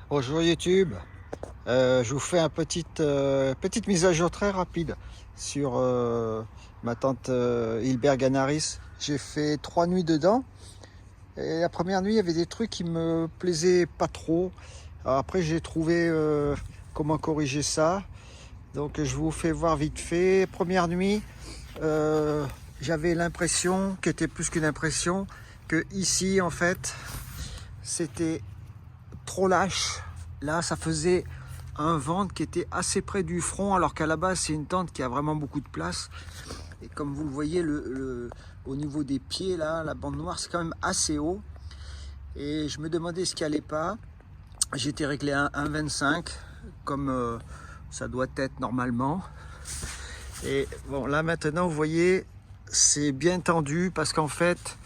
Bonjour YouTube, je vous fais une petite mise à jour très rapide sur ma tente Hilberg Anaris. J'ai fait 3 nuits dedans et la première nuit il y avait des trucs qui me plaisaient pas trop. Alors après j'ai trouvé comment corriger ça, donc je vous fais voir vite fait. Première nuit, j'avais l'impression, qui était plus qu'une impression, que ici en fait c'était trop lâche. Là, ça faisait un ventre qui était assez près du front, alors qu'à la base, c'est une tente qui a vraiment beaucoup de place. Et comme vous le voyez, au niveau des pieds, là, la bande noire, c'est quand même assez haut. Et je me demandais ce qui allait pas. J'ai été réglé à 1,25, comme ça doit être normalement. Et bon, là, maintenant, vous voyez, c'est bien tendu parce qu'en fait,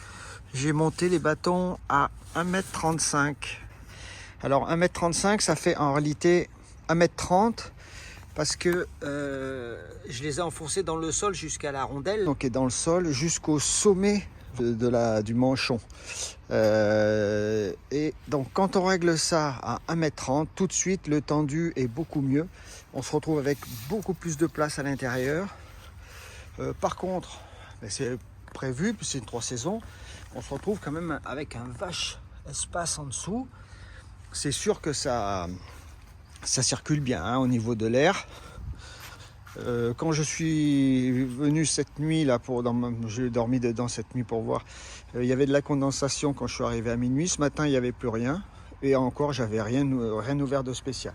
j'ai monté les bâtons à 1,35 m. Alors 1,35 m, ça fait en réalité 1,30 m parce que je les ai enfoncés dans le sol jusqu'à la rondelle, donc est dans le sol jusqu'au sommet du manchon. Et donc quand on règle ça à 1,30 m, tout de suite le tendu est beaucoup mieux. On se retrouve avec beaucoup plus de place à l'intérieur. Par contre, c'est prévu, puis c'est une 3 saisons, on se retrouve quand même avec un vache espace en dessous. C'est sûr que ça circule bien hein, au niveau de l'air. Quand je suis venu cette nuit là, j'ai dormi dedans cette nuit pour voir, il y avait de la condensation quand je suis arrivé à minuit. Ce matin il n'y avait plus rien et encore j'avais rien ouvert de spécial.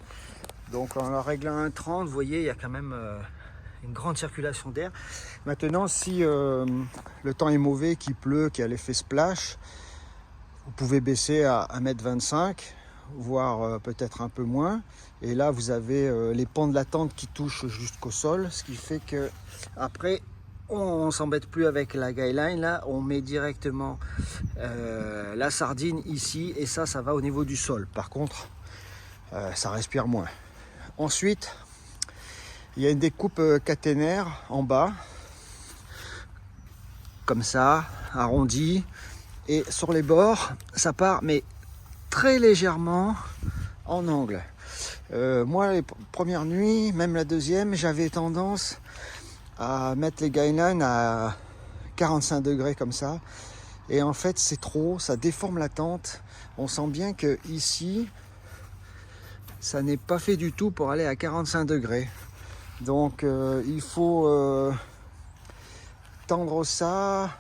Donc en la réglant à 1,30 m, vous voyez il y a quand même une grande circulation d'air. Maintenant si le temps est mauvais, qu'il pleut, qu'il y a l'effet splash, vous pouvez baisser à 1,25 m, voire peut-être un peu moins. Et là, vous avez les pans de la tente qui touchent jusqu'au sol, ce qui fait que après, on s'embête plus avec la guideline. Là, on met directement la sardine ici, et ça va au niveau du sol. Par contre, ça respire moins. Ensuite, il y a une découpe caténaire en bas, comme ça, arrondi. Et sur les bords, ça part, mais très légèrement en angle. Moi, les premières nuits, même la deuxième, j'avais tendance à mettre les guidelines à 45 degrés comme ça. Et en fait, c'est trop, ça déforme la tente. On sent bien que ici, ça n'est pas fait du tout pour aller à 45 degrés. Donc, il faut tendre ça.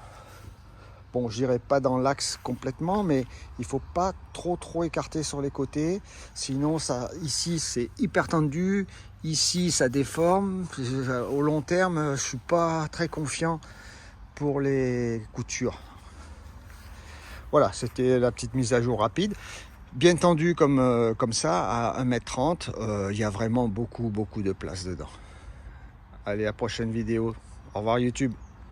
Bon, je dirais pas dans l'axe complètement, mais il faut pas trop écarter sur les côtés. Sinon, ça, ici, c'est hyper tendu. Ici, ça déforme. Au long terme, je suis pas très confiant pour les coutures. Voilà, c'était la petite mise à jour rapide. Bien tendu comme ça, à 1,30 m, il y a vraiment beaucoup de place dedans. Allez, à la prochaine vidéo. Au revoir YouTube.